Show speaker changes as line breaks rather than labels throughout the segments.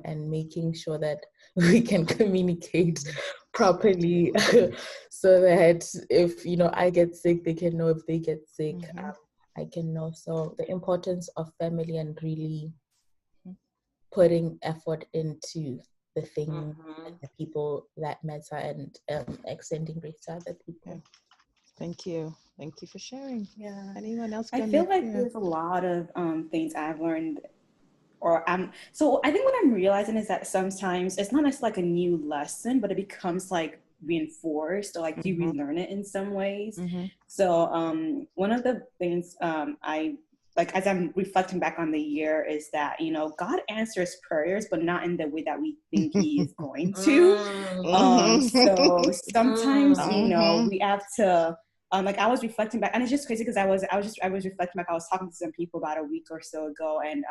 and making sure that we can communicate properly so that if, I get sick, they can know. If they get sick, I can know. So the importance of family and really putting effort into the thing and the people that matter, and extending grace to other people.
Yeah. Thank you for sharing.
Yeah.
Anyone else?
I feel like there's a lot of things I've learned, so I think what I'm realizing is that sometimes it's not necessarily like a new lesson, but it becomes like reinforced, or like you relearn it in some ways. So one of the things I like as I'm reflecting back on the year is that, God answers prayers, but not in the way that we think he is going to. So sometimes, we have to, like I was reflecting back, and it's just crazy because I was reflecting back. I was talking to some people about a week or so ago, and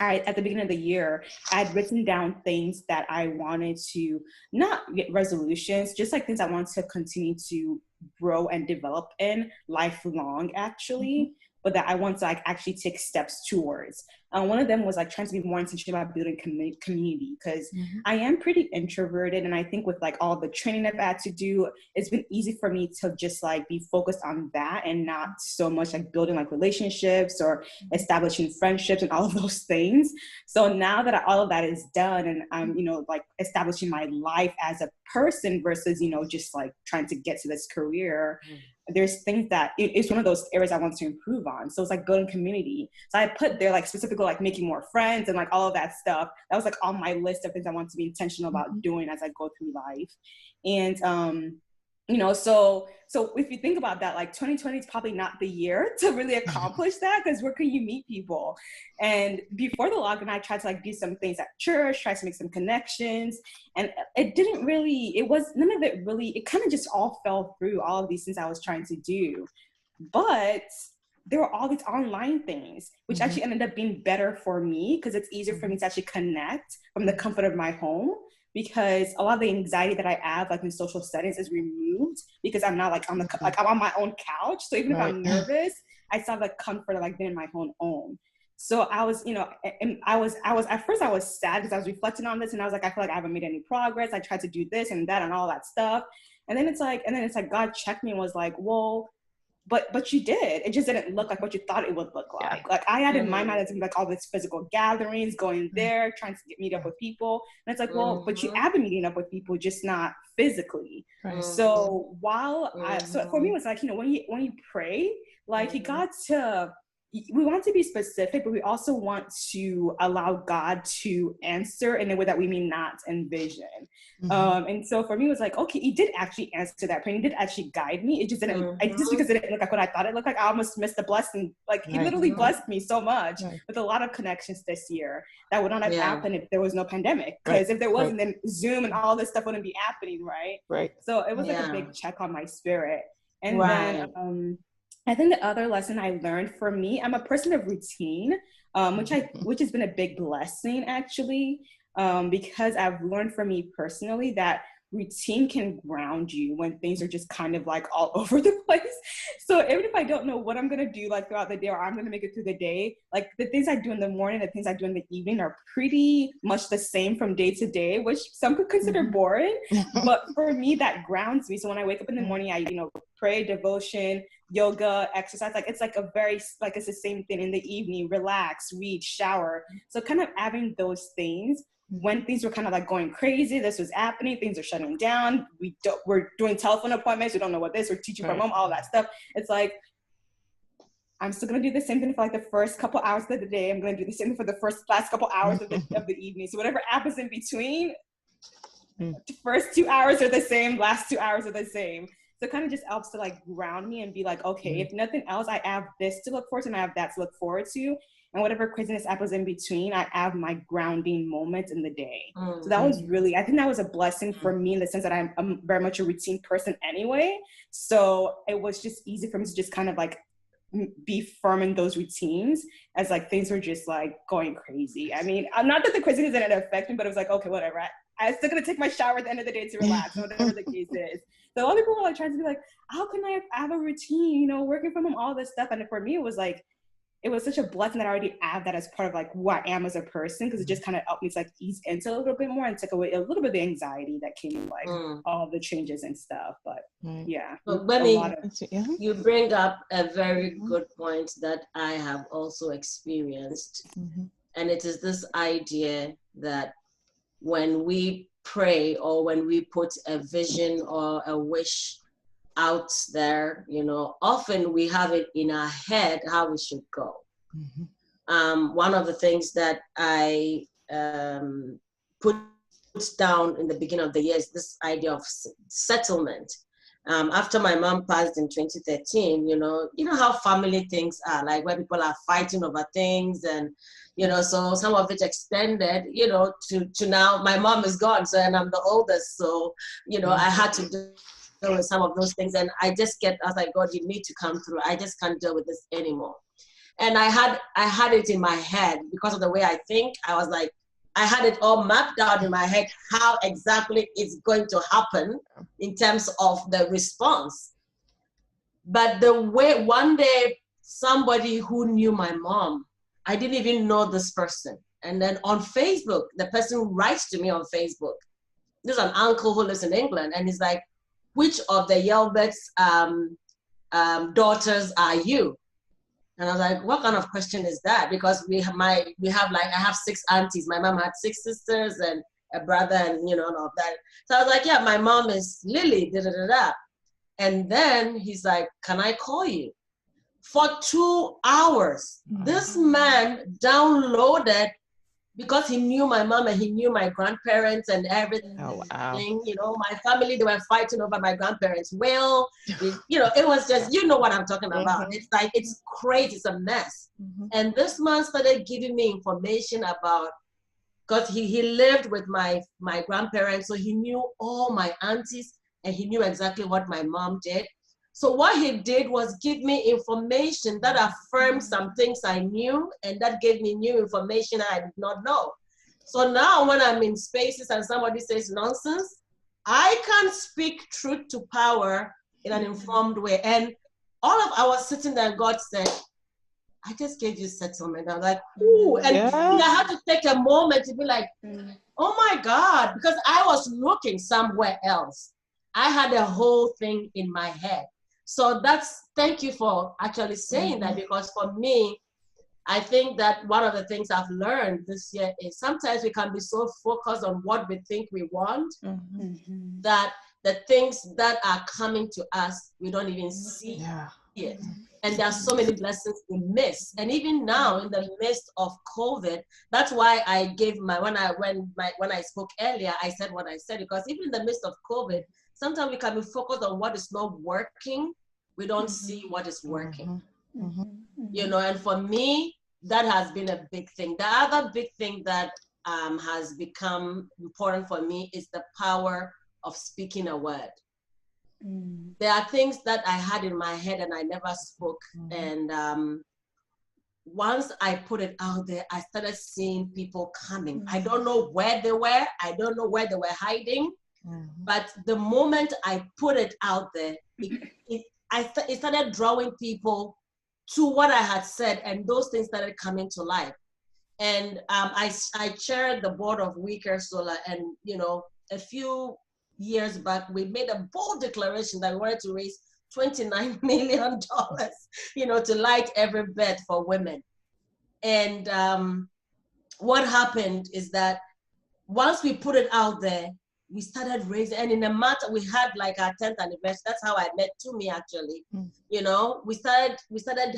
at the beginning of the year, I had written down things that I wanted to not get resolutions, just like things I want to continue to grow and develop in lifelong, actually, but that I want to like actually take steps towards. One of them was like trying to be more intentional about building community, because I am pretty introverted, and I think with like all the training I've had to do, it's been easy for me to just like be focused on that and not so much like building like relationships or establishing friendships and all of those things. So now that all of that is done, and I'm like establishing my life as a person versus just like trying to get to this career, there's things that it's one of those areas I want to improve on. So it's like building community. So I put there like specifically like making more friends and like all of that stuff. That was like on my list of things I want to be intentional about doing as I go through life. And so if you think about that, like 2020 is probably not the year to really accomplish that, because where can you meet people? And before the lockdown, I tried to like do some things at church, try to make some connections, and it kind of just all fell through, all of these things I was trying to do. But there were all these online things, which actually ended up being better for me, because it's easier for me to actually connect from the comfort of my home, because a lot of the anxiety that I have like in social settings is removed, because I'm not like I'm on my own couch. So even if I'm nervous, I still have the comfort of like being in my own home. So I was, and I was at first I was sad because I was reflecting on this, and I was like, I feel like I haven't made any progress. I tried to do this and that and all that stuff. And then it's like God checked me and was like, well, but you did. It just didn't look like what you thought it would look like. Yeah. Like I had in my mind it's like all these physical gatherings, going there, trying to meet up with people. And it's like, well, but you have been meeting up with people, just not physically. Right. So so for me it was like, when you pray, like you got to, we want to be specific, but we also want to allow God to answer in a way that we may not envision. And so for me, it was like, okay, he did actually answer that prayer. He did actually guide me. It just didn't, just because it didn't look like what I thought it looked like, I almost missed the blessing. Like he literally blessed me so much with a lot of connections this year that would not have happened if there was no pandemic. Because if there wasn't, then Zoom and all this stuff wouldn't be happening, right? So it was like a big check on my spirit. And then I think the other lesson I learned, for me, I'm a person of routine, which has been a big blessing actually, because I've learned for me personally that routine can ground you when things are just kind of like all over the place. So even if I don't know what I'm going to do like throughout the day, or I'm going to make it through the day, like the things I do in the morning, the things I do in the evening are pretty much the same from day to day, which some could consider boring, but for me that grounds me. So when I wake up in the morning, I, pray, devotion, yoga, exercise, like it's like it's the same thing in the evening, relax, read, shower. So kind of having those things when things were kind of like going crazy, this was happening, things are shutting down, we're doing telephone appointments, we don't know what this, we're teaching from home, all that stuff. It's like, I'm still going to do the same thing for like the first couple hours of the day. I'm going to do the same thing for the last couple hours of the evening. So whatever happens in between, the first 2 hours are the same, last 2 hours are the same. So it kind of just helps to like ground me and be like, okay, if nothing else, I have this to look forward to and I have that to look forward to. And whatever craziness happens in between, I have my grounding moments in the day. So that was really, I think that was a blessing for me in the sense that I'm very much a routine person anyway. So it was just easy for me to just kind of like be firm in those routines as like things were just like going crazy. I mean, not that the craziness didn't affect me, but it was like, okay, whatever. I'm still gonna take my shower at the end of the day to relax, whatever the case is. So other people were like trying to be like, how can I have a routine, working from home, all this stuff. And for me, it was like, it was such a blessing that I already have that as part of like who I am as a person, because it just kind of helped me to like ease into a little bit more and take away a little bit of the anxiety that came with like all the changes and stuff. But yeah.
But Bunny, you bring up a very good point that I have also experienced. And it is this idea that when we pray or when we put a vision or a wish out there, you know, often we have it in our head how we should go. One of the things that I put down in the beginning of the year is this idea of settlement. After my mom passed in 2013, you know how family things are, like where people are fighting over things, and you know, so some of it extended, you know, to now my mom is gone, so, and I'm the oldest, so you know, I had to deal with some of those things, and I was like, God, you need to come through. I just can't deal with this anymore. And I had it in my head because of the way I think. I was like, I had it all mapped out in my head how exactly it's going to happen in terms of the response. But the way one day somebody who knew my mom, I didn't even know this person. And then on Facebook, the person writes to me on Facebook. There's an uncle who lives in England, and he's like, which of the Yelbert's daughters are you? And I was like, what kind of question is that? Because I have 6 aunties. My mom had 6 sisters and a brother, and you know, all of that. So I was like, yeah, my mom is Lily, da da da da. And then he's like, can I call you? For 2 hours, this man downloaded, because he knew my mom and he knew my grandparents and everything.
Oh, wow.
You know, my family, they were fighting over my grandparents' will. You know, it was just, you know what I'm talking about. It's like, it's crazy, it's a mess. And this man started giving me information about, because he lived with my grandparents, so he knew all my aunties and he knew exactly what my mom did. So what he did was give me information that affirmed some things I knew, and that gave me new information I did not know. So now when I'm in spaces and somebody says nonsense, I can speak truth to power in an informed way. And I was sitting there and God said, I just gave you settlement. I was like, ooh. And I had to take a moment to be like, oh my God, because I was looking somewhere else. I had a whole thing in my head. So thank you for actually saying that, because for me, I think that one of the things I've learned this year is sometimes we can be so focused on what we think we want that the things that are coming to us, we don't even see it. And there are so many blessings we miss. And even now in the midst of COVID, that's why I gave when I spoke earlier, I said what I said, because even in the midst of COVID, sometimes we can be focused on what is not working. We don't see what is working. You know, and for me, that has been a big thing. The other big thing that has become important for me is the power of speaking a word. There are things that I had in my head and I never spoke. And once I put it out there, I started seeing people coming. I don't know where they were. I don't know where they were hiding. But the moment I put it out there, it started drawing people to what I had said, and those things started coming to life. And I chaired the board of We Care Solar, and you know, a few years back, we made a bold declaration that we wanted to raise $29 million, you know, to light every bed for women. And what happened is that once we put it out there, we started raising, and in a month we had like our 10th anniversary. That's how I met Tumi, actually. You know, we started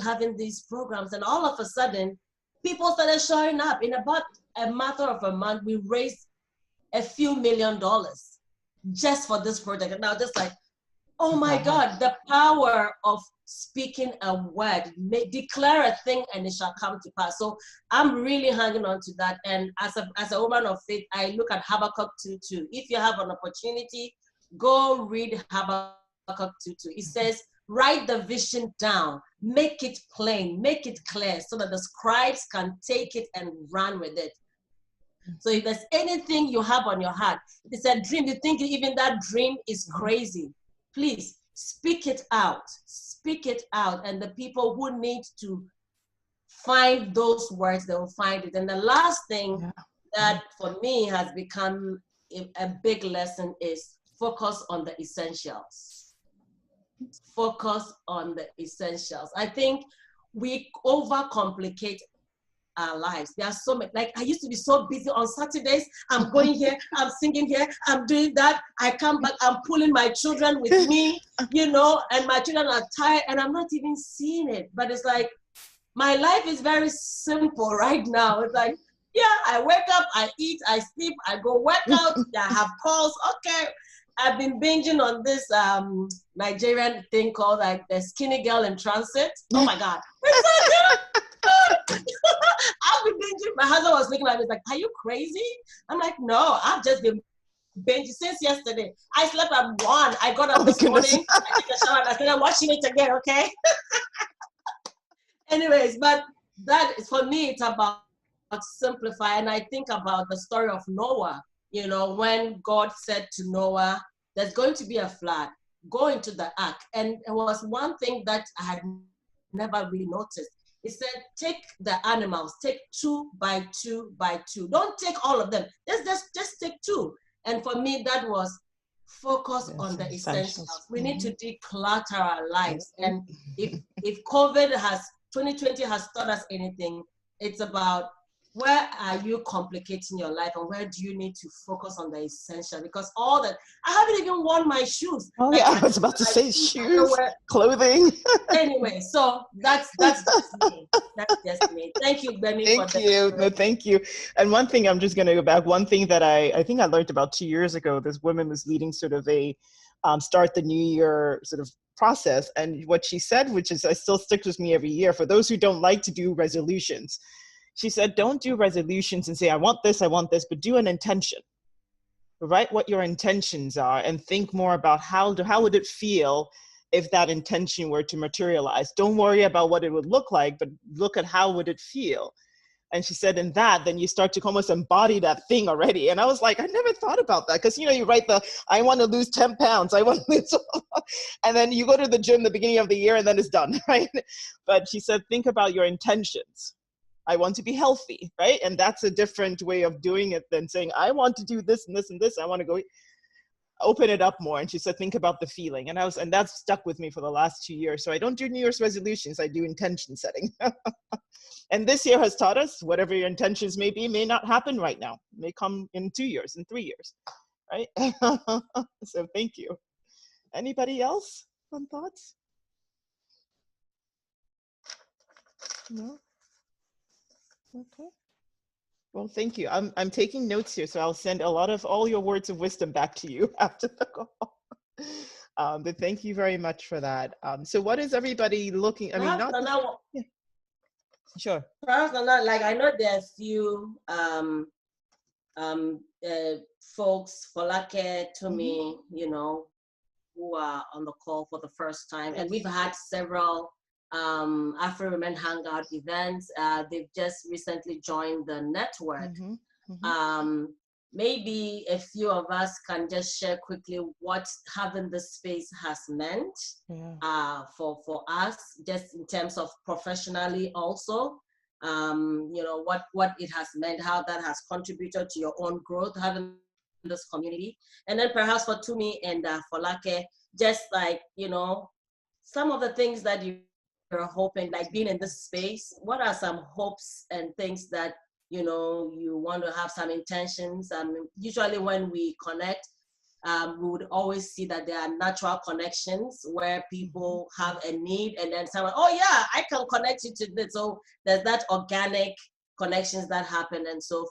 having these programs, and all of a sudden, people started showing up. In about a matter of a month, we raised a few $1 million just for this project. And now just like, oh my God, the power of speaking a word, declare a thing and it shall come to pass. So I'm really hanging on to that. And as a woman of faith, I look at Habakkuk 2:2. If you have an opportunity, go read Habakkuk 2:2. It says, write the vision down, make it plain, make it clear so that the scribes can take it and run with it. So if there's anything you have on your heart, it's a dream, you think even that dream is crazy, please speak it out. Speak it out. And the people who need to find those words, they will find it. And the last thing that for me has become a big lesson is focus on the essentials. Focus on the essentials. I think we overcomplicate our lives. There are so many, like I used to be so busy on Saturdays. I'm going here, I'm singing here, I'm doing that. I come back, I'm pulling my children with me, you know, and my children are tired and I'm not even seeing it. But it's like, my life is very simple right now. It's like, yeah, I wake up, I eat, I sleep, I go work out, I have calls. Okay. I've been binging on this Nigerian thing called like the Skinny Girl in Transit. Oh my God. It's so good. I've been binging. My husband was looking at me like, are you crazy? I'm like, no, I've just been binging since yesterday. I slept at 1. I got up this morning, I took a shower, and I started watching it again, okay? Anyways, but that is, for me, it's about simplify. And I think about the story of Noah, you know, when God said to Noah, there's going to be a flood, go into the ark. And it was one thing that I had never really noticed. He said, take the animals, take 2 by 2 by 2. Don't take all of them. Just take 2. And for me, that was focus on the essentials. We need to declutter our lives. And if COVID 2020 has taught us anything, it's about where are you complicating your life and where do you need to focus on the essential? Because all that, I haven't even worn my shoes.
Oh yeah, I was about to say shoes, clothing.
Anyway, so that's just me. That's just me. Thank you, Benny.
Thank you. No, thank you. And one thing, I'm just going to go back. One thing that I think I learned about 2 years ago, this woman was leading sort of a start the new year sort of process. And what she said, which is, I still sticks with me every year, for those who don't like to do resolutions, she said, don't do resolutions and say, I want this, but do an intention. Write what your intentions are and think more about how would it feel if that intention were to materialize. Don't worry about what it would look like, but look at how would it feel. And she said, in that, then you start to almost embody that thing already. And I was like, I never thought about that. Because, you know, you write I want to lose 10 pounds. I want to lose, and then you go to the gym the beginning of the year and then it's done, right? But she said, think about your intentions. I want to be healthy, right? And that's a different way of doing it than saying, I want to do this and this and this. I want to go open it up more. And she said, think about the feeling. And that's stuck with me for the last 2 years. So I don't do New Year's resolutions. I do intention setting. And this year has taught us whatever your intentions may be, may not happen right now. It may come in 2 years, in 3 years, right? So thank you. Anybody else? Some thoughts? No? Okay. Well, thank you. I'm taking notes here, so I'll send a lot of all your words of wisdom back to you after the call. But thank you very much for that. So what is everybody looking? I mean, yeah. Sure.
Like I know there are few folks, Folake, Tumi, you know, who are on the call for the first time, and we've had several AfriWomen Hangout events. They've just recently joined the network. Maybe a few of us can just share quickly what having this space has meant for us, just in terms of professionally also. You know, what it has meant, how that has contributed to your own growth, having this community. And then perhaps for Tumi and Folake, just like, you know, some of the things that you're hoping, like being in this space, what are some hopes and things that, you know, you want to have some intentions? Usually when we connect, we would always see that there are natural connections where people have a need and then someone, oh yeah, I can connect you to this. So there's that organic connections that happen. And so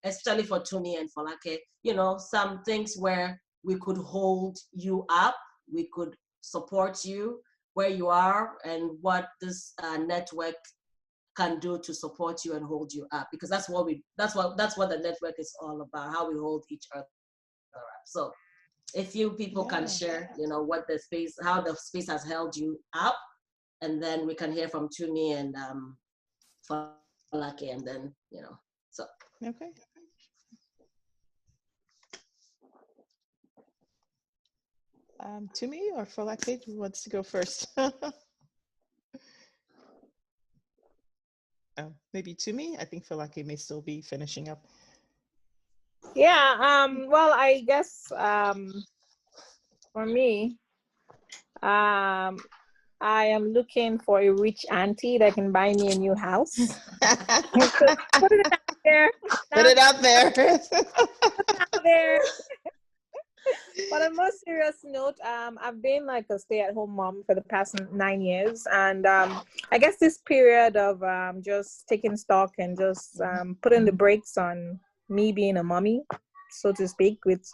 especially for Tumi and Folake, you know, some things where we could hold you up, we could support you where you are, and what this network can do to support you and hold you up, because that's what the network is all about, how we hold each other up. So if you people can share, you know, how the space has held you up, and then we can hear from Tumi and Folake, and then, you know, so.
Okay. Tumi or Folake, who wants to go first? maybe Tumi? I think Falake may still be finishing up.
Yeah, well, I guess for me, I am looking for a rich auntie that can buy me a new house. So put it out there.
Put it out there.
Put it out there. But on a more serious note, I've been like a stay-at-home mom for the past 9 years, and I guess this period of just taking stock and just putting the brakes on me being a mommy, so to speak, which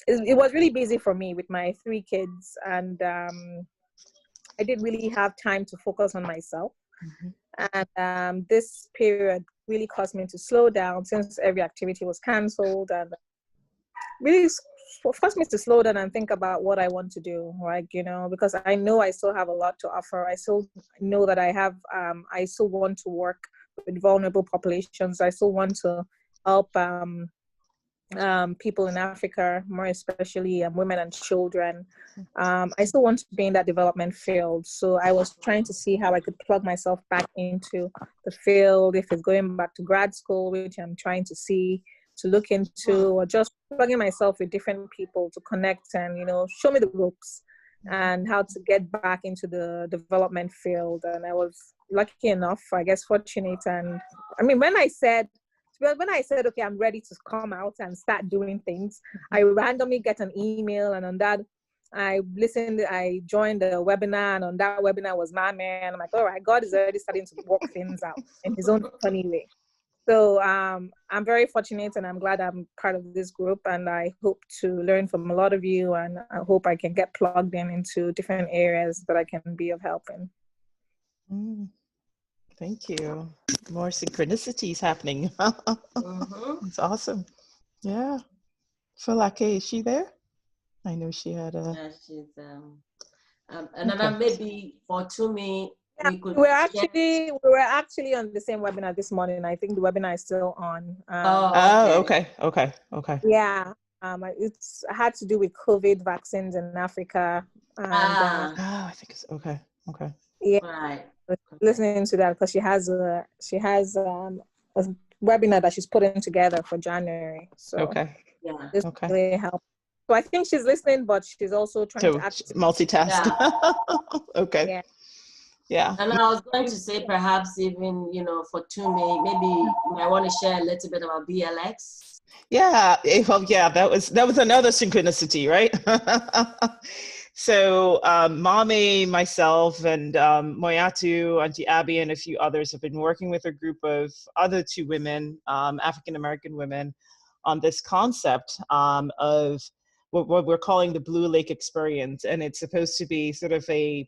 it was really busy for me with my 3 kids, and I didn't really have time to focus on myself. And this period really caused me to slow down since every activity was canceled, and really forced me to slow down and think about what I want to do, like, because I know I still have a lot to offer. I still know that I still want to work with vulnerable populations. I still want to help people in Africa, more especially women and children. I still want to be in that development field. So I was trying to see how I could plug myself back into the field, if it's going back to grad school, which I'm trying to look into, or just plugging myself with different people to connect and, show me the ropes and how to get back into the development field. And I was lucky enough, I guess fortunate. And I mean, when I said, okay, I'm ready to come out and start doing things, I randomly get an email, and on that, I joined the webinar, and on that webinar was my man. I'm like, all right, God is already starting to work things out in his own funny way. So I'm very fortunate, and I'm glad I'm part of this group, and I hope to learn from a lot of you, and I hope I can get plugged into different areas that I can be of help in.
Thank you. More synchronicities happening. It's awesome. Yeah. Falake, is she there? I know she had a...
Yeah, she's and then maybe for Tumi, we could.
We were actually on the same webinar this morning. I think the webinar is still on.
Okay.
Yeah, it had to do with COVID vaccines in Africa. And,
I think it's okay.
Yeah,
right.
Listening to that because she has a webinar that she's putting together for January. So this really helped. So I think she's listening, but she's also trying to
multitask. Yeah. Okay. Yeah.
And I was going to say, perhaps even, for Tumi, maybe you might want to share a little bit about BLX.
Yeah. Well, yeah, that was another synchronicity, right? So Mame, myself, and Moyatu, Auntie Abby, and a few others have been working with a group of other 2 women, African-American women, on this concept of what we're calling the Blue Lake Experience. And it's supposed to be sort of a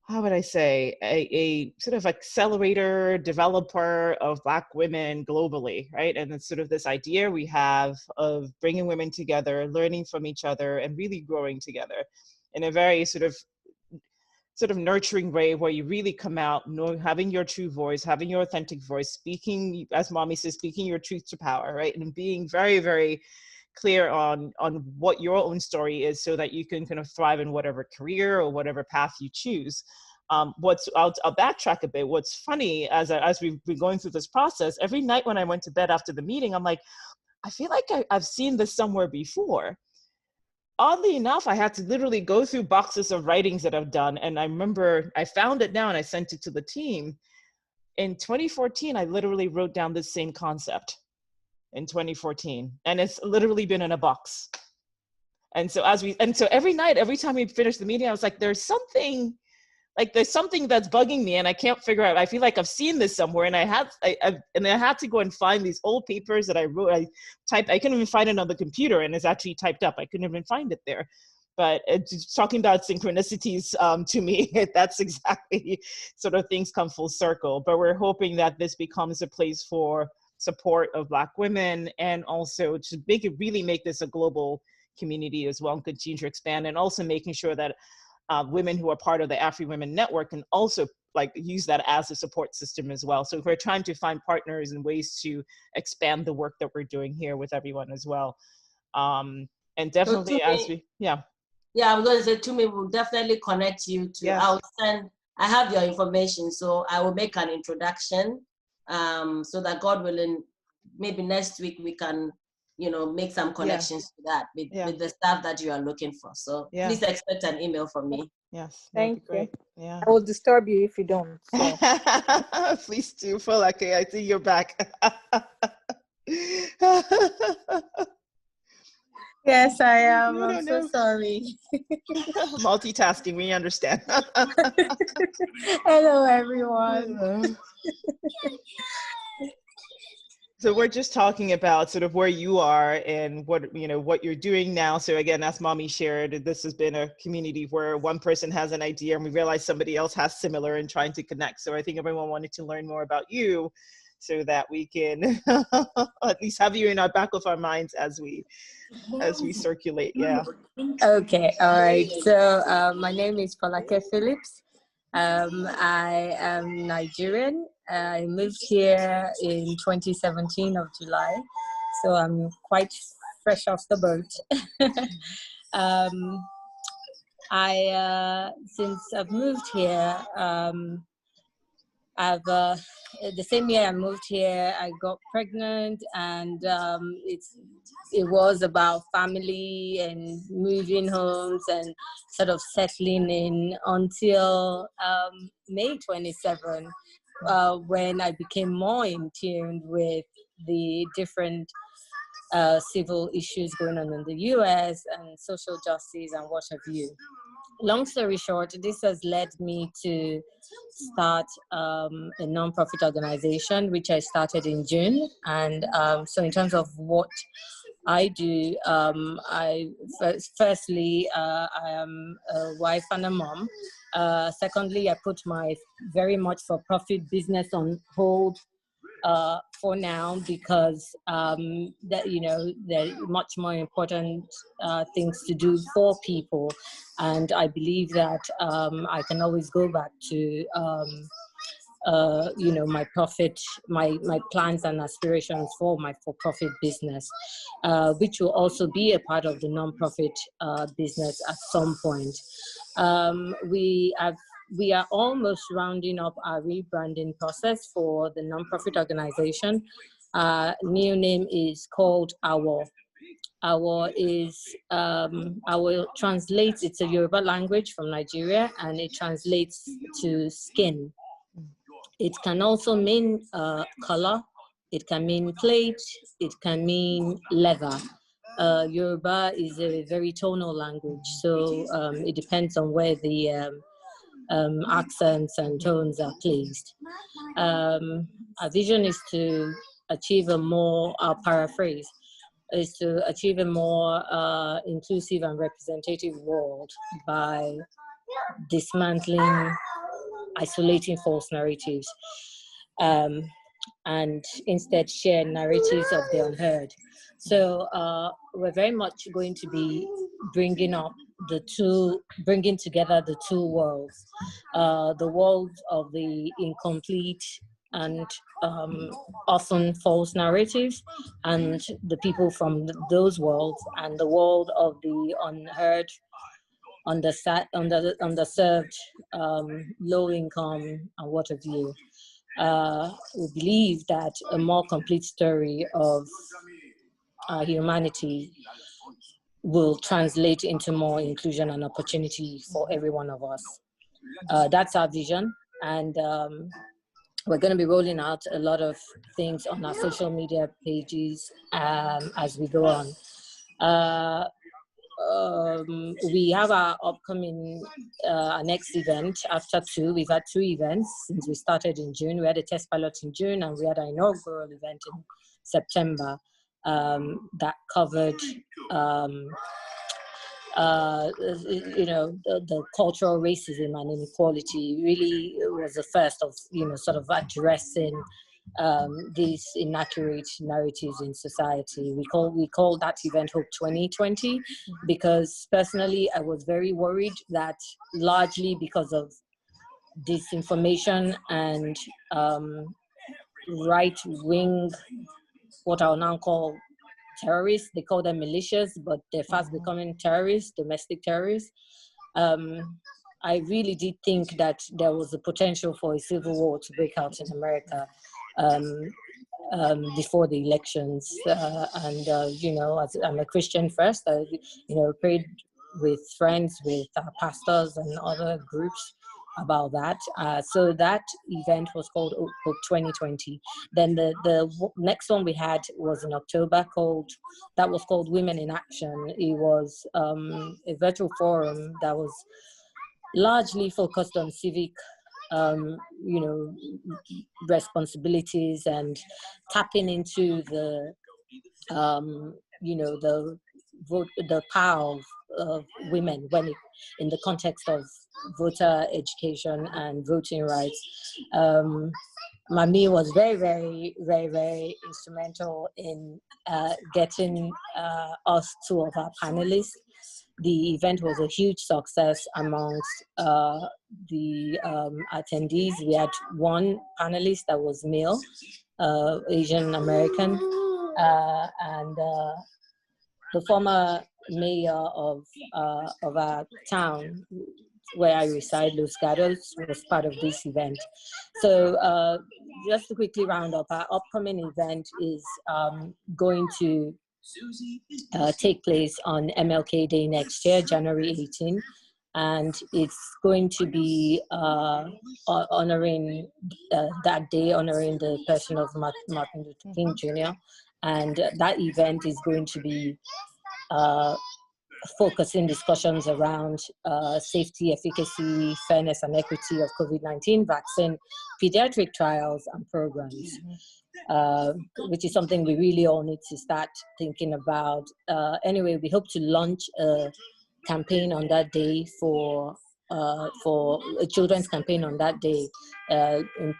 sort of accelerator, developer of Black women globally, right? And it's sort of this idea we have of bringing women together, learning from each other, and really growing together in a very sort of nurturing way, where you really come out, having your true voice, having your authentic voice, speaking, as Mommy says, speaking your truth to power, right? And being very, very clear on what your own story is, so that you can kind of thrive in whatever career or whatever path you choose. I'll backtrack a bit. What's funny, as we've been going through this process, every night when I went to bed after the meeting, I'm like, I feel like I've seen this somewhere before. Oddly enough, I had to literally go through boxes of writings that I've done, and I remember I found it now and I sent it to the team. In 2014, I literally wrote down this same concept. In 2014, and it's literally been in a box. And so every night, every time we finish the meeting, I was like, there's something that's bugging me, and I can't figure out. I feel like I've seen this somewhere, and I had to go and find these old papers that I wrote. I couldn't even find it on the computer, and it's actually typed up. I couldn't even find it there. But it's talking about synchronicities, to me, that's exactly sort of things come full circle. But we're hoping that this becomes a place for support of Black women, and also to really make this a global community as well, and continue to expand, and also making sure that women who are part of the AfriWomen network can also use that as a support system as well. So we're trying to find partners and ways to expand the work that we're doing here with everyone as well. And definitely I
was going to say, Tumi will definitely connect you to, I have your information, so I will make an introduction so that God willing, maybe next week we can, make some connections to that with the stuff that you are looking for. So please expect an email from me.
Yes,
thank you.
Yeah,
I will disturb you if you don't. So.
Please do. Feel like I see you're back.
Yes, I am. I'm so sorry.
Multitasking, we understand.
Hello, everyone.
So we're just talking about sort of where you are and what you're doing now. So again, as Mommy shared, this has been a community where one person has an idea and we realize somebody else has similar and trying to connect. So I think everyone wanted to learn more about you so that we can at least have you in our back of our minds as we circulate. Yeah.
Okay. All right. So my name is Falake Phillips. I am Nigerian. I moved here in 2017 of July, so I'm quite fresh off the boat. Since I've moved here, the same year I moved here, I got pregnant, and it was about family and moving homes and sort of settling in until May 27, when I became more in tune with the different civil issues going on in the US and social justice and what have you. Long story short, this has led me to start a nonprofit organization, which I started in June. And so in terms of what I do, firstly, I am a wife and a mom. Secondly, I put my very much for-profit business on hold for now, because there are much more important things to do for people, and I believe that I can always go back to my profit, my plans and aspirations for my for-profit business, which will also be a part of the non-profit business at some point. We are almost rounding up our rebranding process for the nonprofit organization. New name is called Awo. Awo is, I will translate, it's a Yoruba language from Nigeria, and it translates to skin. It can also mean color, it can mean plate, it can mean leather. Yoruba is a very tonal language, so it depends on where the accents and tones are placed. Our vision is to achieve a more, I'll paraphrase, is to achieve a more inclusive and representative world by dismantling, isolating false narratives, and instead share narratives of the unheard. So we're very much going to be bringing together the two worlds, the world of the incomplete and often false narratives, and the people from those worlds, and the world of the unheard, underserved, low income, and what have you. We believe that a more complete story of humanity will translate into more inclusion and opportunity for every one of us. That's our vision, and we're going to be rolling out a lot of things on our social media pages as we go on. We have our upcoming next event after two. We've had 2 events since we started in June. We had a test pilot in June, and we had an inaugural event in September that covered the cultural racism and inequality. Really was the first of, sort of addressing these inaccurate narratives in society. We call that event Hope 2020, because personally I was very worried that, largely because of disinformation and right-wing, what I'll now call terrorists. They call them militias, but they're fast becoming terrorists, domestic terrorists. I really did think that there was a potential for a civil war to break out in America. before the elections. You know, as I'm a Christian first, I, you know, prayed with friends, with pastors and other groups about that. So that event was called Hope 2020. Then the next one we had was in October, that was called Women in Action. It was a virtual forum that was largely focused on civic you know, responsibilities and tapping into the you know, the power of women in the context of voter education and voting rights. Mami was very, very, very, very instrumental in getting us two of our panelists. The event was a huge success amongst the attendees. We had one panelist that was male, Asian American, and the former mayor of our town, where I reside, Los Gatos, was part of this event. So just to quickly round up, our upcoming event is going to take place on MLK Day next year, January 18. And it's going to be honoring that day, honoring the person of Martin Luther King Jr. And that event is going to be focusing discussions around safety, efficacy, fairness, and equity of COVID-19 vaccine, pediatric trials and programs, which is something we really all need to start thinking about. Anyway, we hope to launch a campaign on that day for a children's campaign on that day,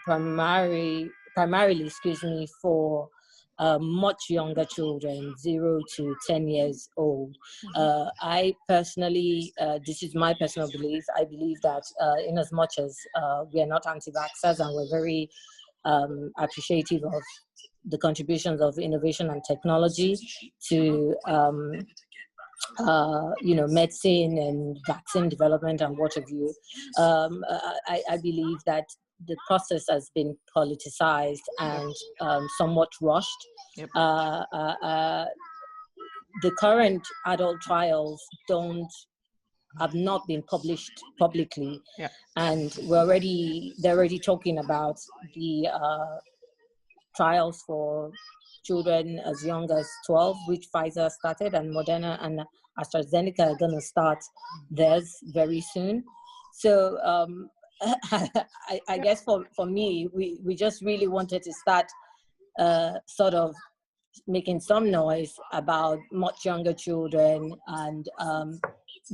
primarily, for much younger children, 0 to 10 years old. I personally, this is my personal belief, I believe that in as much as we are not anti-vaxxers and we're very appreciative of the contributions of innovation and technology to you know, medicine and vaccine development and what have you, I believe that the process has been politicized and somewhat rushed.
Yep.
The current adult trials have not been published publicly,
Yep.
and they're already talking about the trials for children as young as 12, which Pfizer started, and Moderna and AstraZeneca are going to start theirs very soon. So I guess for me, we just really wanted to start sort of making some noise about much younger children and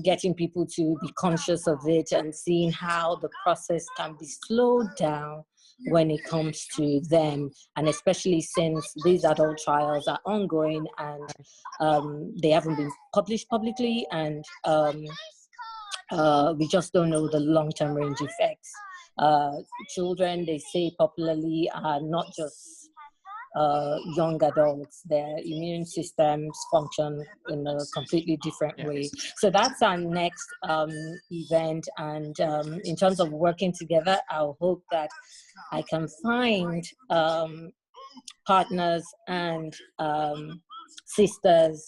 getting people to be conscious of it and seeing how the process can be slowed down when it comes to them, and especially since these adult trials are ongoing and they haven't been published publicly, and we just don't know the long-term range effects. Children, they say popularly, are not just young adults. Their immune systems function in a completely different way. So that's our next event. And in terms of working together, I'll hope that I can find partners and sisters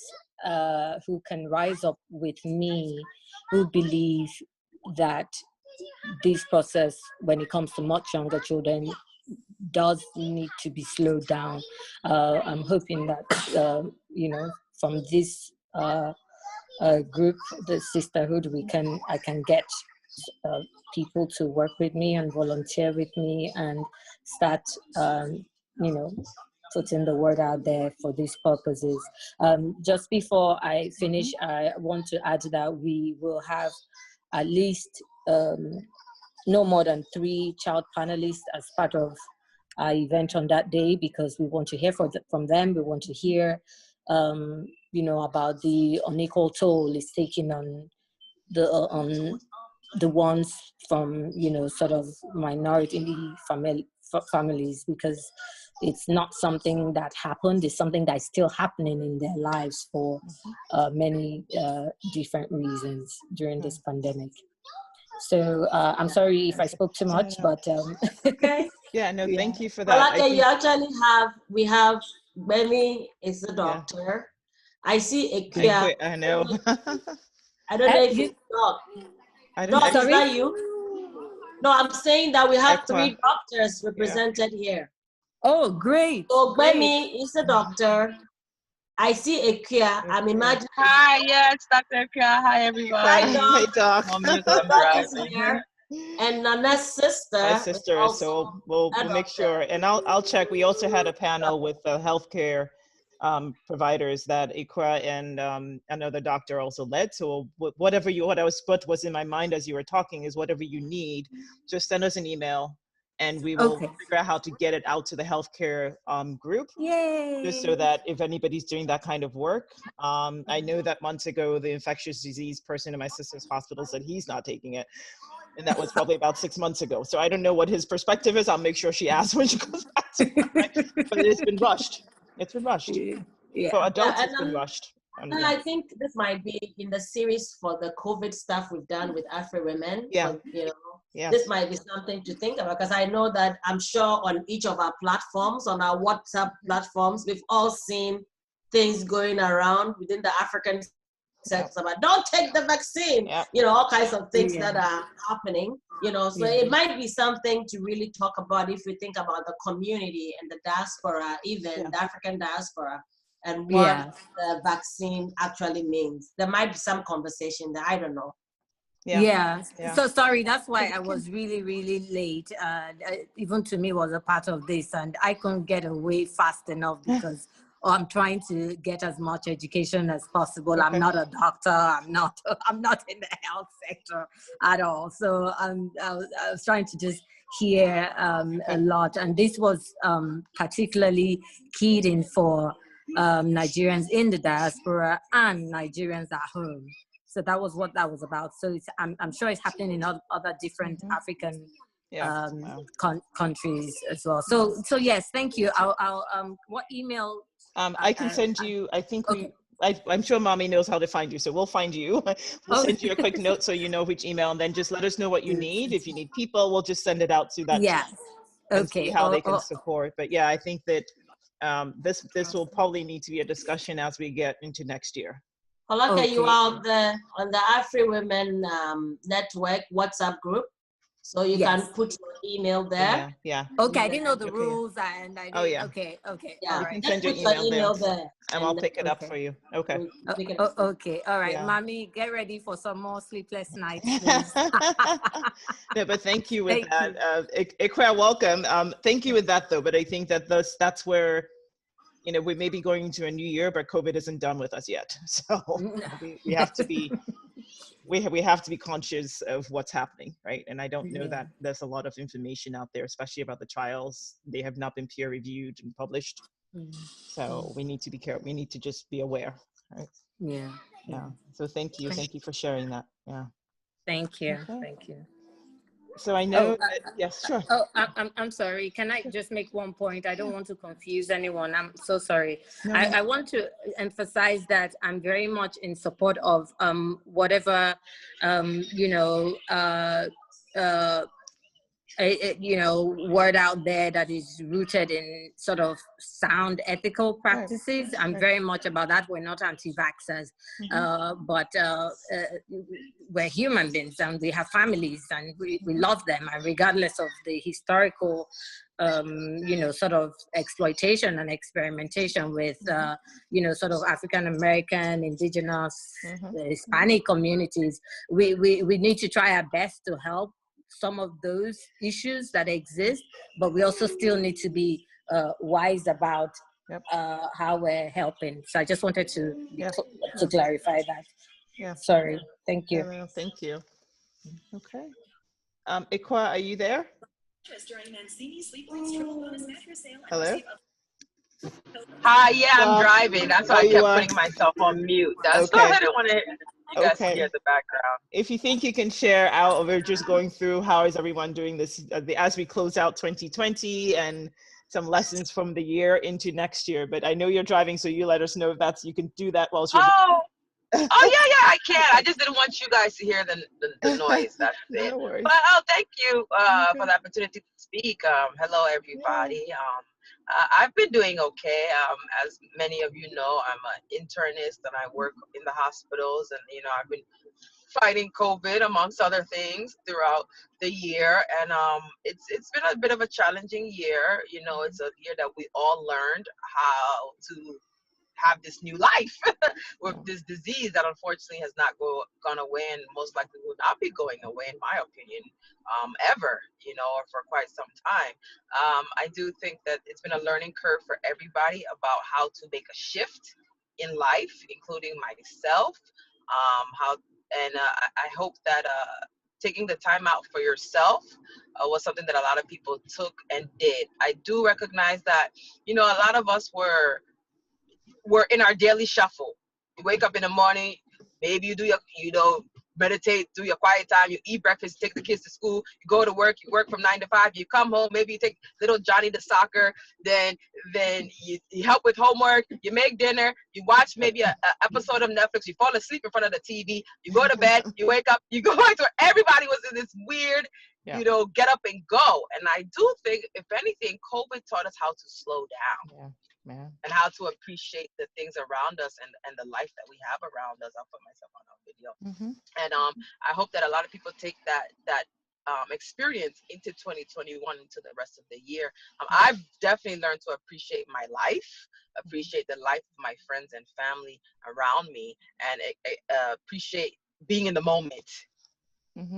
who can rise up with me, who believe that this process, when it comes to much younger children, does need to be slowed down. I'm hoping that, you know, from this group, the Sisterhood, I can get people to work with me and volunteer with me and start, you know, putting the word out there for these purposes. Just before I finish, I want to add that we will have at least no more than 3 child panelists as part of our event on that day, because we want to hear from them. We want to hear, you know, about the unequal toll it's taking on the ones from, you know, sort of minority families, because it's not something that happened, it's something that's still happening in their lives for many different reasons during this pandemic. So I'm sorry if I spoke too much, but
Okay.
Yeah, no, thank you for that.
Well, you actually we have Benny is a doctor. I see a queer.
I know.
I don't know if it's Doc. Doc, is that you? No, I'm saying that we have 3 doctors represented here.
Oh, great.
So Benny is a doctor. I see a queer. I'm imagining.
Hi, yes, Dr. Kia. Hi, everybody.
Hi, Doc.
Doc is here. And Nana's sister.
My sister. So we'll make sure. And I'll check. We also had a panel with the healthcare providers that Ikra and another doctor also led. So what was in my mind as you were talking is whatever you need, just send us an email and we will figure out how to get it out to the healthcare group.
Yay.
Just so that if anybody's doing that kind of work. I know that months ago, the infectious disease person in my sister's hospital said he's not taking it. And that was probably about 6 months ago. So I don't know what his perspective is. I'll make sure she asks when she goes back to it. But it's been rushed. It's been rushed.
Yeah.
For adults, it's been rushed.
And I think this might be in the series for the COVID stuff we've done with AfriWomen.
Yeah.
So, this might be something to think about, because I know that I'm sure on each of our platforms, on our WhatsApp platforms, we've all seen things going around within the African sector about don't take the vaccine, all kinds of things that are happening, so it might be something to really talk about if we think about the community and the diaspora, even the African diaspora, and what the vaccine actually means. There might be some conversation there, I don't know.
Yeah. So sorry, that's why I was really, really late. Even to me was a part of this, and I couldn't get away fast enough because I'm trying to get as much education as possible. I'm not a doctor. I'm not in the health sector at all. So I was trying to just hear a lot, and this was particularly keyed in for Nigerians in the diaspora and Nigerians at home. So that was what that was about. So I'm sure it's happening in other different African countries as well. So yes, thank you. I'll what email?
I can send you. I think I'm sure Mommy knows how to find you, so we'll find you. We'll send you a quick note so you know which email, and then just let us know what you need. If you need people, we'll just send it out to that.
Yeah.
And see how they can support. But yeah, I think that this will probably need to be a discussion as we get into next year.
Holaka, you are on the AfriWomen Network WhatsApp group, so you can put your email there.
Yeah.
Okay, I didn't know the rules, and I didn't.
Okay.
Yeah,
you can send your email there, and I'll pick it up for you. Okay.
Okay. All right, Mommy, get ready for some more sleepless nights, please.
No, but thank you with that. Ikra, welcome. Thank you with that though. But I think that that's where, we may be going into a new year, but COVID isn't done with us yet. So we have to be, we have to be conscious of what's happening, right? And I don't know that there's a lot of information out there, especially about the trials. They have not been peer reviewed and published. So we need to be careful. We need to just be aware, right? Yeah. So thank you for sharing that. Yeah.
Thank you. Thank you.
So I know yes, sure.
I'm sorry. Can I just make one point? I don't want to confuse anyone. I'm so sorry. No. I want to emphasize that I'm very much in support of whatever word out there that is rooted in sort of sound ethical practices. I'm very much about that. We're not anti-vaxxers, but we're human beings and we have families and we love them, and regardless of the historical sort of exploitation and experimentation with sort of African American, indigenous, Hispanic communities, we need to try our best to help some of those issues that exist, but we also still need to be wise about how we're helping. So I just wanted to clarify that.
Yeah.
Sorry. Thank you.
Thank you. Okay. Ikwa, are you there? Hello?
Hi, I'm driving. That's why I kept putting myself on mute. That's why I didn't want to you guys hear the background.
If you think you can share out, we're just going through how is everyone doing this as we close out 2020 and some lessons from the year into next year. But I know you're driving, so you let us know if you can do that while you're
Oh yeah, I can. I just didn't want you guys to hear the noise. That's it.
No worries.
But thank you for the opportunity to speak. Hello everybody. I've been doing okay. As many of you know, I'm an internist and I work in the hospitals, and I've been fighting COVID amongst other things throughout the year, and it's been a bit of a challenging year. It's a year that we all learned how to have this new life with this disease that unfortunately has not gone away, and most likely will not be going away, in my opinion, ever, or for quite some time. I do think that it's been a learning curve for everybody about how to make a shift in life, including myself. I hope that taking the time out for yourself was something that a lot of people took and did. I do recognize that, a lot of us were in our daily shuffle. You wake up in the morning, maybe you do your, meditate, do your quiet time, you eat breakfast, take the kids to school, you go to work, you work from 9 to 5, you come home, maybe you take little Johnny to soccer, then you help with homework, you make dinner, you watch maybe a episode of Netflix, you fall asleep in front of the TV, you go to bed, you wake up, you go back to where everybody was in this weird, get up and go. And I do think, if anything, COVID taught us how to slow down. And how to appreciate the things around us and the life that we have around us. I'll put myself on a video. And I hope that a lot of people take that experience into 2021, into the rest of the year. I've definitely learned to appreciate my life, appreciate the life of my friends and family around me, and appreciate being in the moment.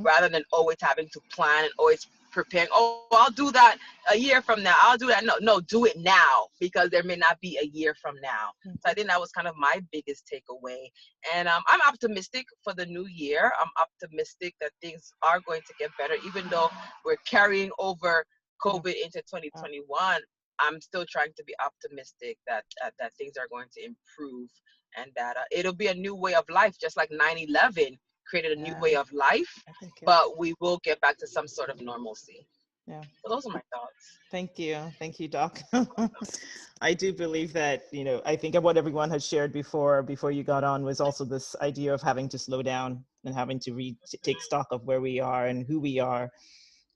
Rather than always having to plan and always preparing, I'll do that a year from now, I'll do that. No, do it now, because there may not be a year from now. So I think that was kind of my biggest takeaway. And I'm optimistic for the new year. I'm optimistic that things are going to get better, even though we're carrying over COVID into 2021. I'm still trying to be optimistic that things are going to improve, and that it'll be a new way of life, just like 9/11 created a new way of life, but we will get back to some sort of normalcy. So those are my thoughts.
Thank you, Doc. I do believe that, I think what everyone has shared before you got on was also this idea of having to slow down and having to take stock of where we are and who we are.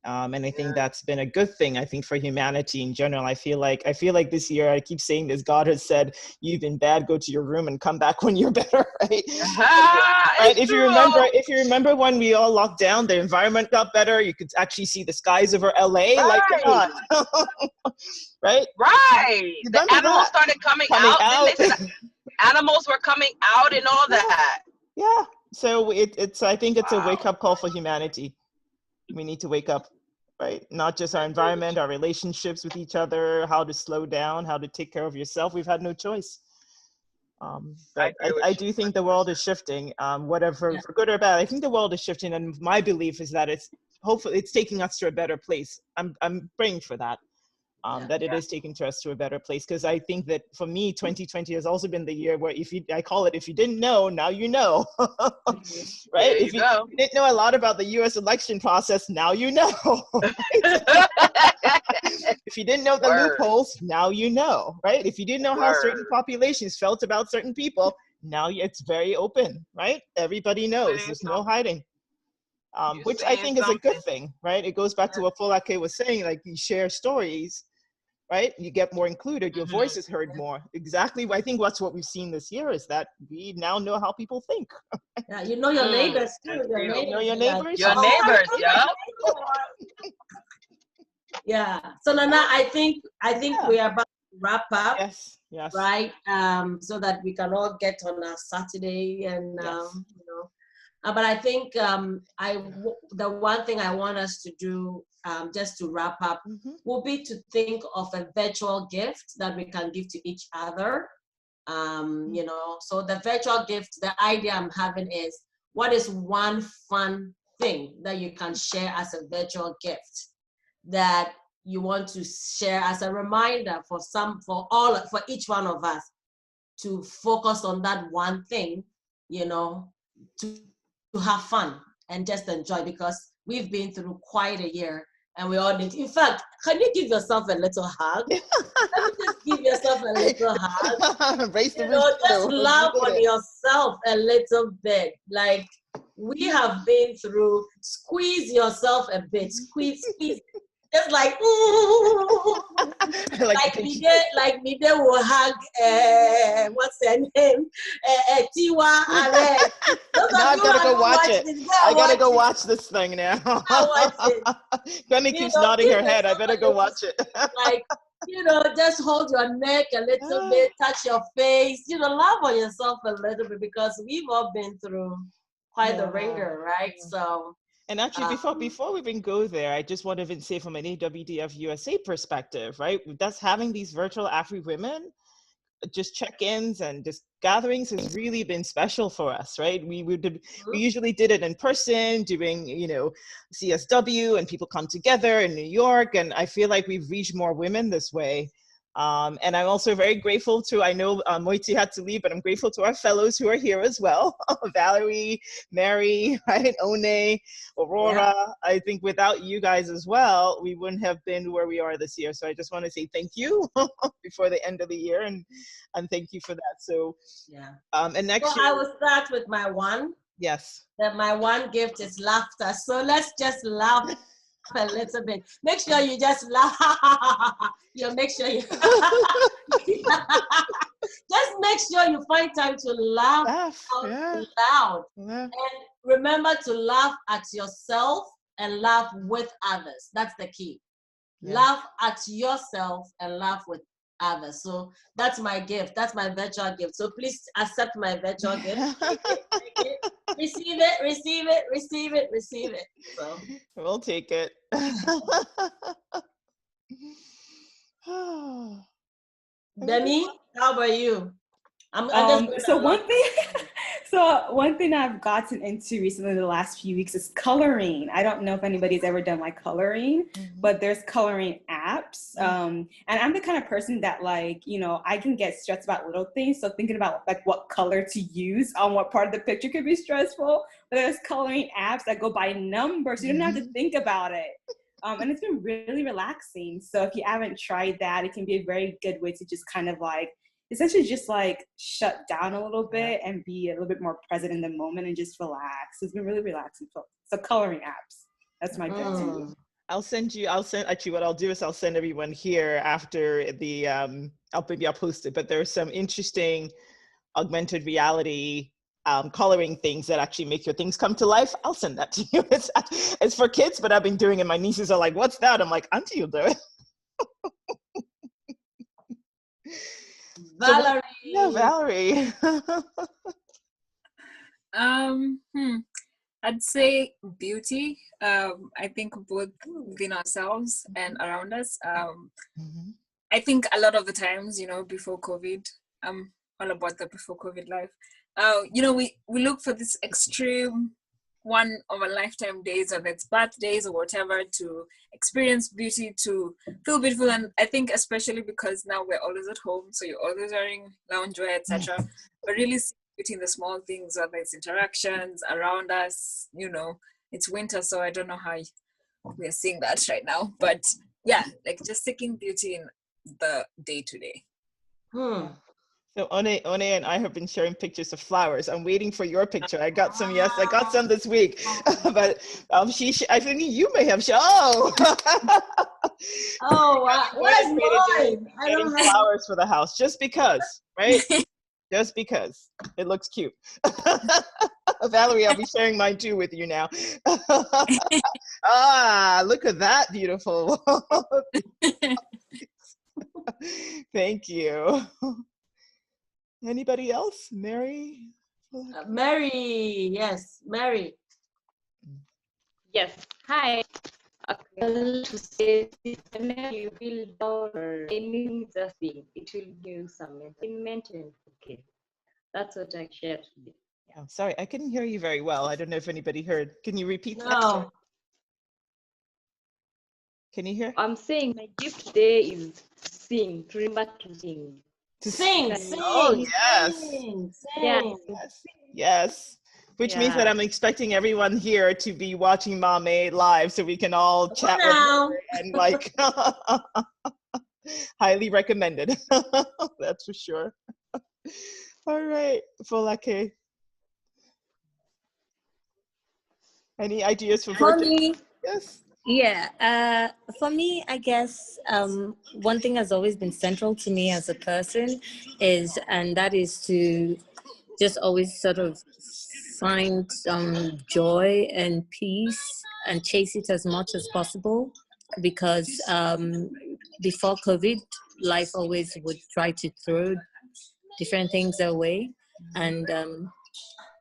And I think that's been a good thing, I think, for humanity in general. I feel like this year, I keep saying this, God has said, you've been bad, go to your room and come back when you're better, right? Right? If you remember when we all locked down, the environment got better. You could actually see the skies over LA. Like, come on. Right?
Right. The animals started coming out. They said animals were coming out and all that.
Yeah. So I think it's a wake-up call for humanity. We need to wake up, right? Not just our environment, our relationships with each other, how to slow down, how to take care of yourself. We've had no choice. But I do think the world is shifting, whatever, for good or bad. I think the world is shifting, and my belief is that hopefully it's taking us to a better place. I'm praying for that. That it is taking us to a better place, because I think that for me, 2020 has also been the year where I call it, if you didn't know, now you know. Right? If you didn't know a lot about the US election process, now you know. If you didn't know the loopholes, now you know, right? If you didn't know how certain populations felt about certain people, now it's very open, right? Everybody knows, there's no hiding. Which I think is a good thing, right? It goes back to what Folake was saying, like, you share stories, right? You get more included, your voice is heard more. Exactly. I think that's what we've seen this year, is that we now know how people think.
Yeah, you know your neighbors too.
You know your neighbors?
Your neighbors, yeah.
Yeah. So Nana, I think we are about to wrap up.
Yes.
Right. So that we can all get on a Saturday, and but I think the one thing I want us to do, just to wrap up, will be to think of a virtual gift that we can give to each other. So the virtual gift, the idea I'm having is, what is one fun thing that you can share as a virtual gift that you want to share as a reminder for each one of us to focus on that one thing, to have fun and just enjoy, because we've been through quite a year, and we all need. In fact, can you give yourself a little hug? Let me just give yourself a little hug. Just love on yourself a little bit. Like we have been through. Squeeze yourself a bit. Squeeze. Just like like me they will hug what's her name? Tiwa Arek.
Now I've got to go watch it. I got to go watch this thing now. Gwenny keeps nodding her head. I better go watch it.
Like, just hold your neck a little bit, touch your face, love on yourself a little bit, because we've all been through quite the ringer, right? So.
And actually, before we even go there, I just want to even say from an AWDF USA perspective, right? That's having these virtual AfriWomen, just check-ins and just gatherings has really been special for us, right? We usually did it in person doing, CSW, and people come together in New York, and I feel like we've reached more women this way. And I'm also very grateful to, I know Moiti had to leave, but I'm grateful to our fellows who are here as well. Valerie, Mary, right? One, Aurora. Yeah. I think without you guys as well, we wouldn't have been where we are this year. So I just want to say thank you before the end of the year, and thank you for that. So
yeah.
And next year,
I will start with my one.
Yes.
That my one gift is laughter. So let's just laugh a little bit. Make sure you just laugh. Make sure you just make sure you find time to laugh out loud. Yeah. And remember to laugh at yourself and laugh with others. That's the key. Yeah. Laugh at yourself and laugh with others. So that's my gift. That's my virtual gift. So please accept my virtual gift. Take it. Receive it, receive it, receive it, receive it. So
we'll take it.
Demi, how about you?
So one thing I've gotten into recently the last few weeks is coloring. I don't know if anybody's ever done like coloring, but there's coloring apps. And I'm the kind of person that I can get stressed about little things. So thinking about like what color to use on what part of the picture could be stressful. But there's coloring apps that go by numbers. So you don't have to think about it. And it's been really relaxing. So if you haven't tried that, it can be a very good way to just kind of essentially just shut down a little bit and be a little bit more present in the moment and just relax. It's been really relaxing. So coloring apps, that's my go-to.
Actually what I'll do is I'll send everyone here after the, I'll post it, but there's some interesting augmented reality coloring things that actually make your things come to life. I'll send that to you. It's for kids, but I've been doing it. My nieces are like, what's that? I'm like, Auntie, you'll do it.
Valerie.
Valerie.
I'd say beauty. I think both within ourselves and around us. I think a lot of the times, before COVID, I'm all about the before COVID life. We look for this extreme one of a lifetime days, or it's birthdays or whatever, to experience beauty, to feel beautiful. And I think especially because now we're always at home, so you're always wearing loungewear, etc. But really seeing beauty in the small things, whether it's interactions around us. It's winter, so I don't know how we're seeing that right now. But yeah, just seeking beauty in the day to day.
So One and I have been sharing pictures of flowers. I'm waiting for your picture. I got some. Yes, I got some this week. But I think you may have shown.
Oh, wow. Where's mine? I don't have
flowers for the house, just because, right? Just because it looks cute. Valerie, I'll be sharing mine too with you now. Look at that, beautiful. Thank you. Anybody else? Mary?
Mary, yes, Mary.
Yes, hi. To say you feel down or any thing, it will give you some maintenance. Okay, that's what I shared today.
Yeah. Sorry, I couldn't hear you very well. I don't know if anybody heard. Can you repeat that?
No.
Can you hear?
I'm saying my gift today is sing. Remember to sing.
Sing.
Oh, yes.
Sing.
Yes.
Yes. Which means that I'm expecting everyone here to be watching Mame live so we can all chat with her and like highly recommended. That's for sure. All right, Folake. Any ideas for virtual? Yes.
Yeah, for me, I guess one thing has always been central to me as a person and that is to just always sort of find some joy and peace and chase it as much as possible, because before COVID, life always would try to throw different things away, and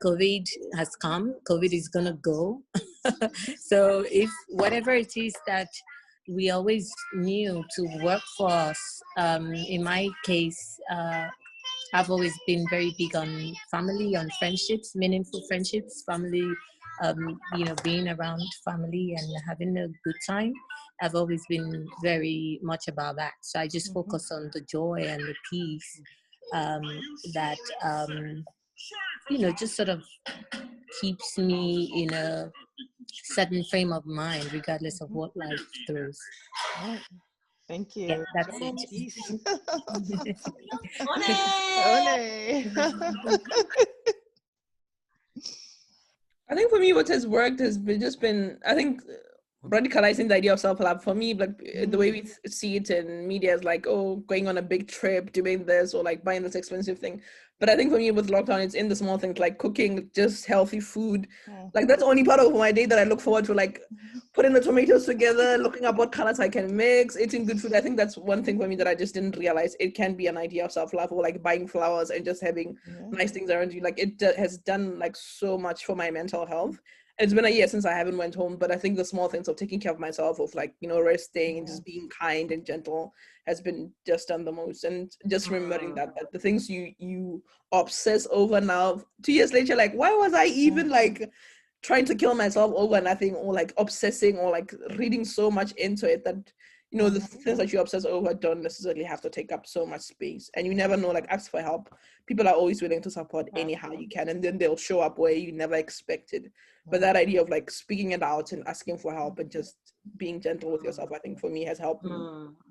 COVID has come, COVID is gonna go. So if whatever it is that we always knew to work for us, in my case, I've always been very big on family, on friendships, meaningful friendships, family, being around family and having a good time. I've always been very much about that. So I just focus on the joy and the peace that, just sort of keeps me in a certain frame of mind, regardless of what life throws.
Thank you.
Yeah, that's
Joy and
it.
peace.
I think for me, what has worked has been, I think, radicalizing the idea of self-love. For me, like the way we see it in media is like, oh, going on a big trip, doing this, or like buying this expensive thing. But I think for me with lockdown, it's in the small things, like cooking just healthy food. Like that's the only part of my day that I look forward to, like putting the tomatoes together, looking up what colors I can mix, eating good food. I think that's one thing for me that I just didn't realize it can be an idea of self-love, or like buying flowers and just having nice things around you. Like it has done like so much for my mental health. It's been a year since I haven't went home, but I think the small things of taking care of myself, of like, resting and just being kind and gentle has been just done the most. And just remembering that the things you obsess over now, 2 years later, like, why was I even like trying to kill myself over nothing, or like obsessing, or like reading so much into it that, the things that you obsess over don't necessarily have to take up so much space. And you never know, like ask for help. People are always willing to support anyhow you can, and then they'll show up where you never expected. But that idea of like speaking it out and asking for help and just being gentle with yourself, I think for me has helped me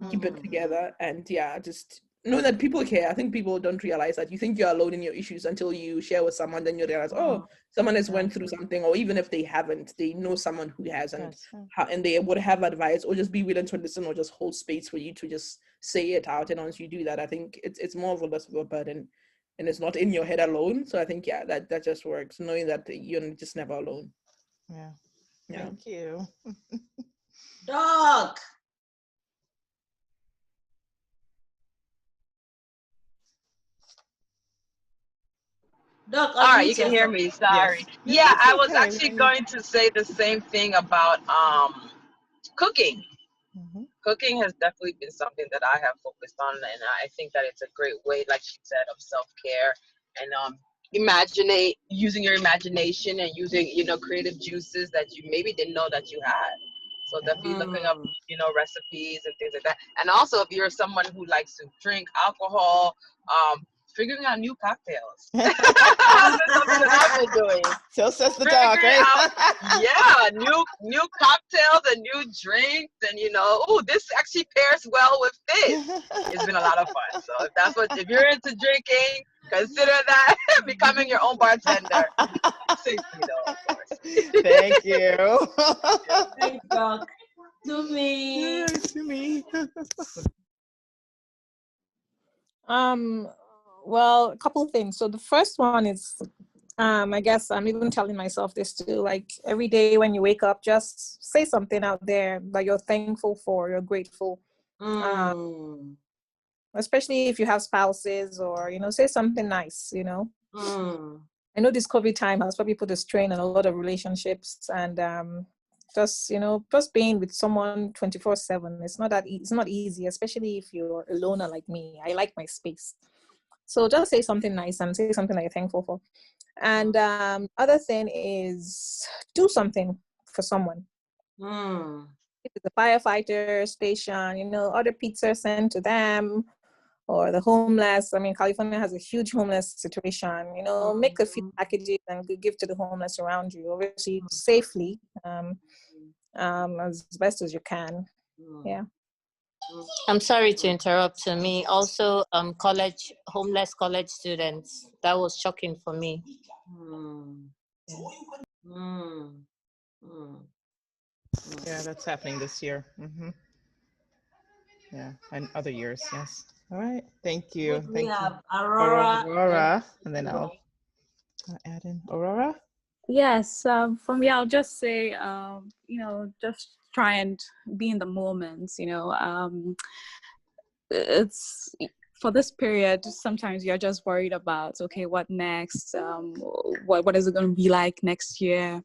keep it together. And just know that people care. I think people don't realize that. You think you're alone in your issues until you share with someone, then you realize, oh, someone has went through something, or even if they haven't, they know someone who hasn't, and they would have advice, or just be willing to listen, or just hold space for you to just say it out. And once you do that, I think it's more of a less of a burden, and it's not in your head alone. So I think that just works, knowing that you're just never alone.
Thank you.
Dog. Doc,
all right, you can hear me. Sorry. Yeah, I was actually going to say the same thing about cooking. Cooking has definitely been something that I have focused on, and I think that it's a great way, like she said, of self-care and using your imagination and using creative juices that you maybe didn't know that you had. So definitely looking up recipes and things like that. And also, if you're someone who likes to drink alcohol, figuring out new cocktails. That's something that I've been doing.
So says the dog, right?
New cocktails and new drinks, and this actually pairs well with this. It's been a lot of fun. So if you're into drinking, consider that becoming your own bartender. Safely though, of course.
Thank you.
Thanks, Doc. To me.
Well, a couple of things. So the first one is, I guess I'm even telling myself this too, like every day when you wake up, just say something out there that you're thankful for, you're grateful. Especially if you have spouses, or, say something nice, I know this COVID time has probably put a strain on a lot of relationships, and just being with someone 24/7, it's not easy, especially if you're a loner like me. I like my space. So just say something nice and say something that you're thankful for. And other thing is, do something for someone. If it's a firefighter station, order pizza sent to them, or the homeless. I mean, California has a huge homeless situation. You know, make a few packages and give to the homeless around you, obviously safely, as best as you can. Yeah.
I'm sorry to interrupt. To me, also, homeless college students. That was shocking for me.
Yeah, that's happening this year. Yeah, and other years, yes. All right, thank you.
We
Thank
have
you.
Aurora,
and then I'll add in Aurora.
Yes, for me, I'll just say, just try and be in the moment. It's for this period. Sometimes you're just worried about, okay, what next? What is it going to be like next year?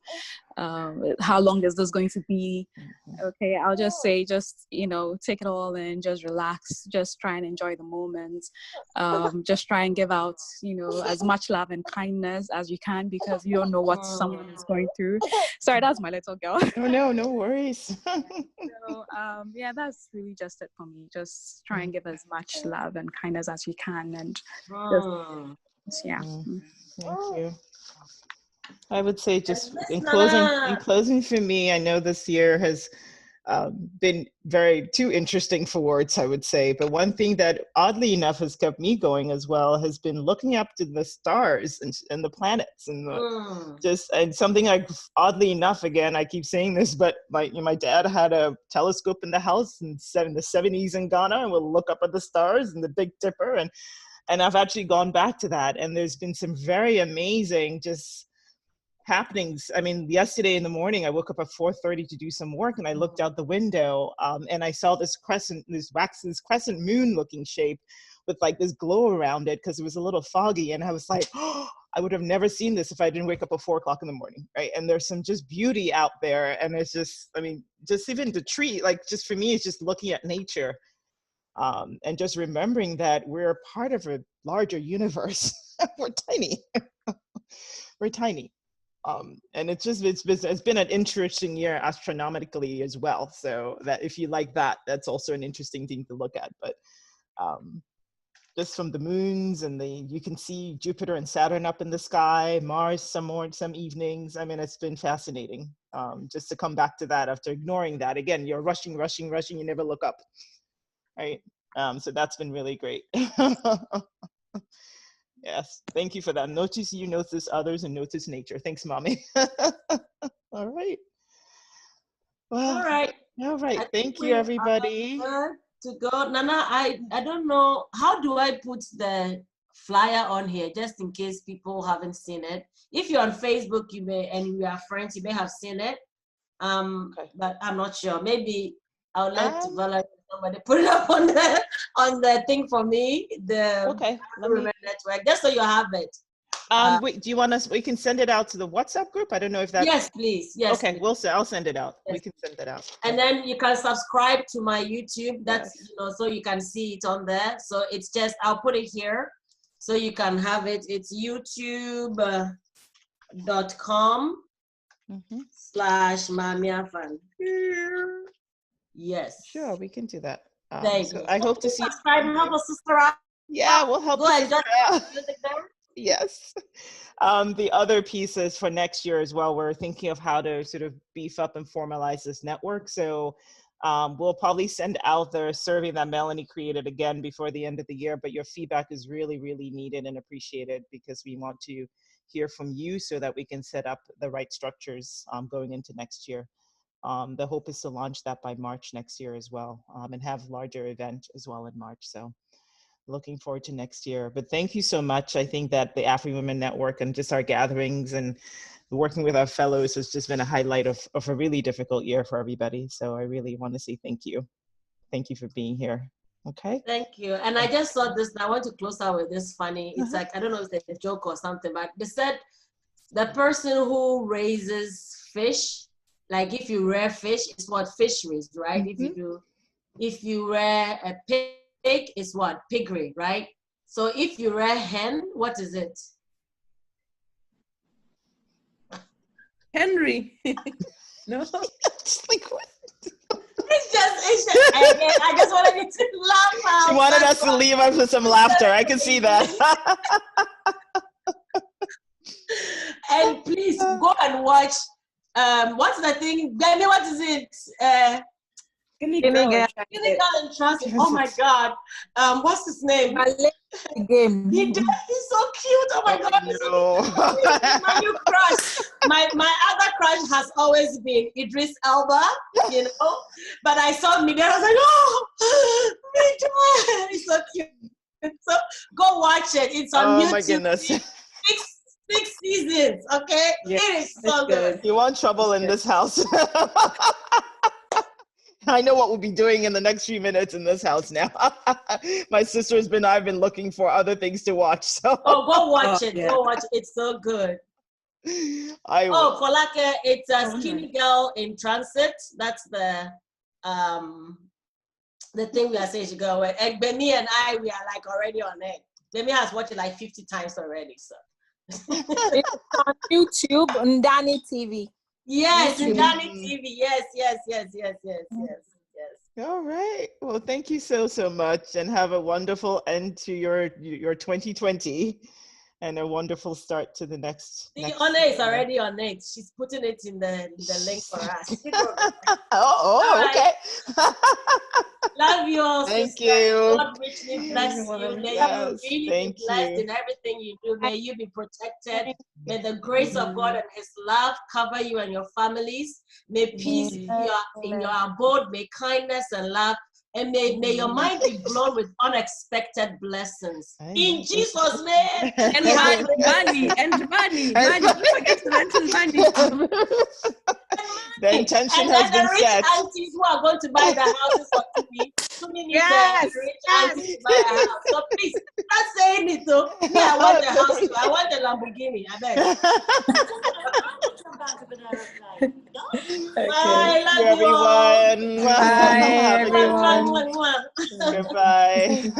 How long is this going to be? Okay, I'll just say, take it all in, just relax, just try and enjoy the moment. Just try and give out, as much love and kindness as you can, because you don't know what someone is going through. Sorry, that's my little girl.
No worries.
So, that's really just it for me. Just try and give as much love and kindness as you can, and
Thank you. I would say, just in closing for me, I know this year has been too interesting for words, I would say. But one thing that oddly enough has kept me going as well has been looking up to the stars and the planets, and and something like, oddly enough, again, I keep saying this, but my dad had a telescope in the house in the 70s in Ghana, and we'll look up at the stars and the Big Dipper, and I've actually gone back to that, and there's been some very amazing just happenings. I mean, yesterday in the morning, I woke up at 4:30 to do some work, and I looked out the window, and I saw this crescent moon looking shape with like this glow around it, because it was a little foggy, and I was like, oh, I would have never seen this if I didn't wake up at 4 o'clock in the morning, right? And there's some just beauty out there, and it's just, I mean, just even the tree, like, just for me, it's just looking at nature, and just remembering that we're part of a larger universe. We're tiny. We're tiny. And it's been an interesting year astronomically as well. So that if you like that, that's also an interesting thing to look at. But just from the moons, and you can see Jupiter and Saturn up in the sky, Mars some evenings. I mean, it's been fascinating. Just to come back to that after ignoring that. Again, you're rushing, you never look up, right? So that's been really great. Yes, thank you for that. Notice you, notice others, and notice nature. Thanks, Mommy. All right. Well, all right. Thank you, everybody.
To go, Nana, I don't know, how do I put the flyer on here, just in case people haven't seen it? If you're on Facebook, you may, and we are friends, you may have seen it. But I'm not sure. Maybe I'll let somebody put it up on the thing for me. AfriWomen Network, just so you have it.
Wait, do you want us? We can send it out to the WhatsApp group. I don't know if that's.
Yes, please. Yes.
Okay,
please.
I'll send it out.
Yes.
We can send that out.
And then you can subscribe to my YouTube. That's so you can see it on there. So it's just, I'll put it here so you can have it. It's youtube.com/MamiAfan. Yes.
Sure, we can do that.
Thank you.
I hope to see.
Subscribe and help a sister out.
Yeah, we'll help.
Go ahead.
Yes. The other pieces for next year as well, we're thinking of how to sort of beef up and formalize this network. So we'll probably send out the survey that Melanie created again before the end of the year, but your feedback is really, really needed and appreciated, because we want to hear from you so that we can set up the right structures going into next year. The hope is to launch that by March next year as well, and have larger event as well in March. So looking forward to next year. But thank you so much. I think that the AfriWomen Network and just our gatherings and working with our fellows has just been a highlight of a really difficult year for everybody. So I really want to say thank you. Thank you for being here. Okay.
Thank you. And I just saw this, and I want to close out with this funny. It's like, I don't know if it's a joke or something, but they said the person who raises fish, like if you rear fish, it's what fisheries, right?
Mm-hmm.
If you rear a pig, is what? Piggery, right? So if you rear hen, what is it?
Henry. No.
Just like what?
I just wanted you to laugh out.
She wanted us to leave us with some laughter. I can see that.
And please go and watch. What's the thing? Benny, what is it?
Give me girl
in transit. Oh my God. What's his name?
Game.
He's so cute. Oh my God. He's so cute. My new crush. My other crush has always been Idris Elba, you know. But I saw me there. I was like, oh, me too. He's so cute. So go watch it. It's on YouTube.
Oh my goodness.
Six seasons, okay?
Yeah,
it is so good.
You want trouble in this house. I know what we'll be doing in the next few minutes in this house now. My sister's I've been looking for other things to watch. So
go watch it. Yeah. Go watch it. It's so good. Folake, it's a skinny girl in transit. That's the thing we are saying she go away. And Bemi and I, we are like already on it. Bemi has watched it like 50 times already. So
it's on YouTube, Ndani TV.
Yes, Ndani TV. Yes.
All right. Well, thank you so much, and have a wonderful end to your 2020, and a wonderful start to the next.
Honor is already on it. She's putting it in the link for us.
Okay.
Love you all.
Thank
sister.
you.
God richly bless you. May you really be blessed in everything you do. May you be protected. May the grace of God and His love cover you and your families. May peace be in your abode. May kindness and love. And may your mind be blown with unexpected blessings. In Jesus' name.
And money. Don't forget to mention money.
The intention has been set.
And the rich aunties who are going to buy the houses for Tumi. Tumi needs the rich aunties to buy a house. So please, start saying it. So me, I want the house too. I want the Lamborghini. I beg. Bye, love you
everyone.
all.
Bye, everyone. Goodbye.